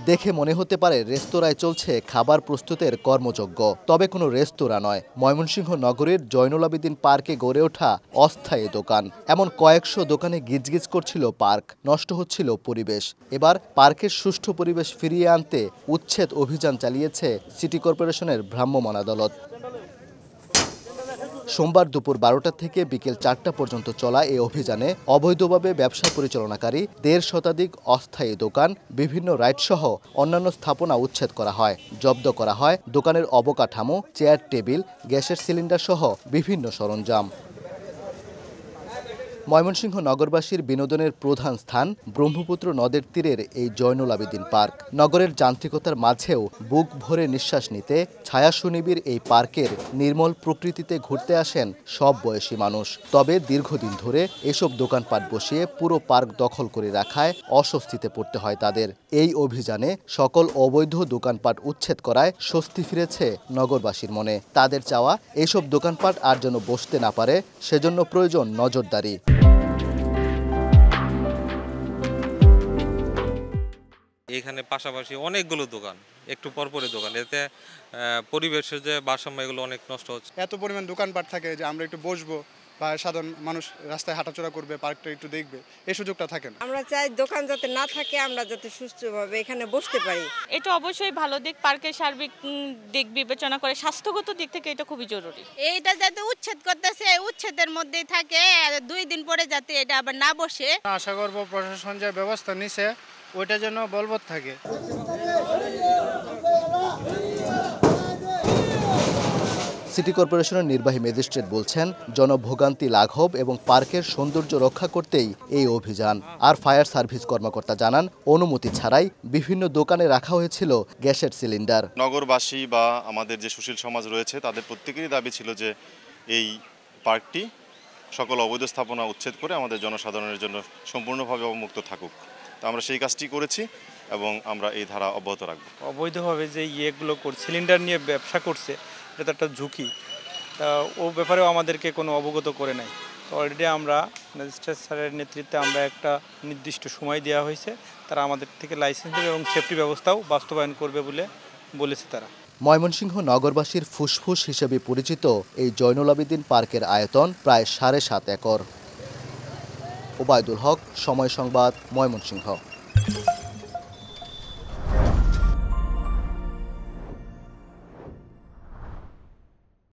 দেখে মনে হতে পারে রেস্তোরাঁয় চলছে খাবার প্রস্তুতের কর্মযজ্ঞ, তবে কোনো রেস্তোরাঁ নয়। ময়মনসিংহ নগরীর জয়নুল আবেদিন পার্কে গড়ে ওঠা অস্থায়ী দোকান। এমন কয়েকশো দোকানে গিজগিজ করছিল পার্ক, নষ্ট হচ্ছিল পরিবেশ। এবার পার্কের সুষ্ঠু পরিবেশ ফিরিয়ে আনতে উচ্ছেদ অভিযান চালিয়েছে সিটি কর্পোরেশনের ভ্রাম্যমাণ আদালত। সোমবার দুপুর 12টা থেকে বিকেল 4টা পর্যন্ত চলা এই অভিযানে অবৈধভাবে ব্যবসা পরিচালনাকারী 1.5 শতাধিক অস্থায়ী দোকান, বিভিন্ন রাইডসহ অন্যান্য স্থাপনা উচ্ছেদ করা হয়। জব্দ করা হয় দোকানের অবকাঠামো, চেয়ার টেবিল, গ্যাসের সিলিন্ডার সহ বিভিন্ন সরঞ্জাম। ময়মনসিংহ নগরবাসীর বিনোদনের প্রধান স্থান ব্রহ্মপুত্র নদের তীরের এই জয়নুল আবেদিন পার্ক। নগরের যান্ত্রিকতার মাঝেও বুক ভরে নিঃশ্বাস নিতে ছায়া সুনিবিড় এই পার্কের নির্মল প্রকৃতিতে ঘুরতে আসেন সব বয়সী মানুষ। তবে দীর্ঘদিন ধরে এসব দোকানপাট বসিয়ে পুরো পার্ক দখল করে রাখায় অস্বস্তিতে পড়তে হয় তাদের। এই অভিযানে সকল অবৈধ দোকানপাট উচ্ছেদ করায় স্বস্তি ফিরেছে নগরবাসীর মনে। তাদের চাওয়া এসব দোকানপাট আর যেন বসতে না পারে, সেজন্য প্রয়োজন নজরদারি। এখানে পাশাপাশি অনেকগুলো দোকান, একটু পরপরই দোকান, এতে পরিবেশের যে ভারসাম্য এগুলো অনেক নষ্ট হচ্ছে। এত পরিমাণ দোকানপাট থাকে যে আমরা একটু বসবো বা সাধারণ মানুষ রাস্তায় হাঁটাচলা করবে, পার্কটা একটু দেখবে, এই সুযোগটা থাকে না। আমরা চাই দোকান যাতে না থাকে, আমরা যাতে সুস্থভাবে এখানে বসতে পারি। এটা অবশ্যই ভালো দিক, পার্কের সার্বিক দিক বিবেচনা করে স্বাস্থ্যগত দিক থেকে এটা খুবই জরুরি। এইটা যাতে উচ্ছেদ করতেছে, উচ্ছেদের মধ্যেই থাকে, 2 দিন পরে যাতে এটা আবার না বসে। আশা করব প্রশাসন যে ব্যবস্থা নিছে ওইটা যেন বলবৎ থাকে। সিটি কর্পোরেশনের নির্বাহী ম্যাজিস্ট্রেট বলছেন, জনভোগান্তি লাঘব এবং পার্কের সৌন্দর্য রক্ষা করতেই এই অভিযান। আর ফায়ার সার্ভিস কর্মকর্তা জানান, অনুমতি ছাড়াই বিভিন্ন দোকানে রাখা হয়েছিল গ্যাসের সিলিন্ডার। নগরবাসী বা আমাদের যে সুশীল সমাজ রয়েছে তাদের প্রত্যেকেরই দাবি ছিল যে এই পার্কটি সকল অবৈধ স্থাপনা উচ্ছেদ করে আমাদের জনসাধারণের জন্য সম্পূর্ণভাবে অবমুক্ত থাকুক। তো আমরা সেই কাজটি করেছি এবং আমরা এই ধারা অব্যাহত রাখব। অবৈধভাবে যে ইয়েগুলো সিলিন্ডার নিয়ে ব্যবসা করছে, এটা একটা ঝুঁকি, তা ও ব্যাপারেও আমাদেরকে কোনো অবগত করে নাই। তো অলরেডি আমরা ম্যাজিস্ট্রেট স্যারের নেতৃত্বে আমরা একটা নির্দিষ্ট সময় দেওয়া হয়েছে, তারা আমাদের থেকে লাইসেন্স দেবে এবং সেফটি ব্যবস্থাও বাস্তবায়ন করবে বলে বলেছে তারা। ময়মনসিংহ নগরবাসীর ফুসফুস হিসেবে পরিচিত এই জয়নুল আবেদিন পার্কের আয়তন প্রায় 7.5 একর। ওবায়দুল হক, সময় সংবাদ, ময়মনসিংহ।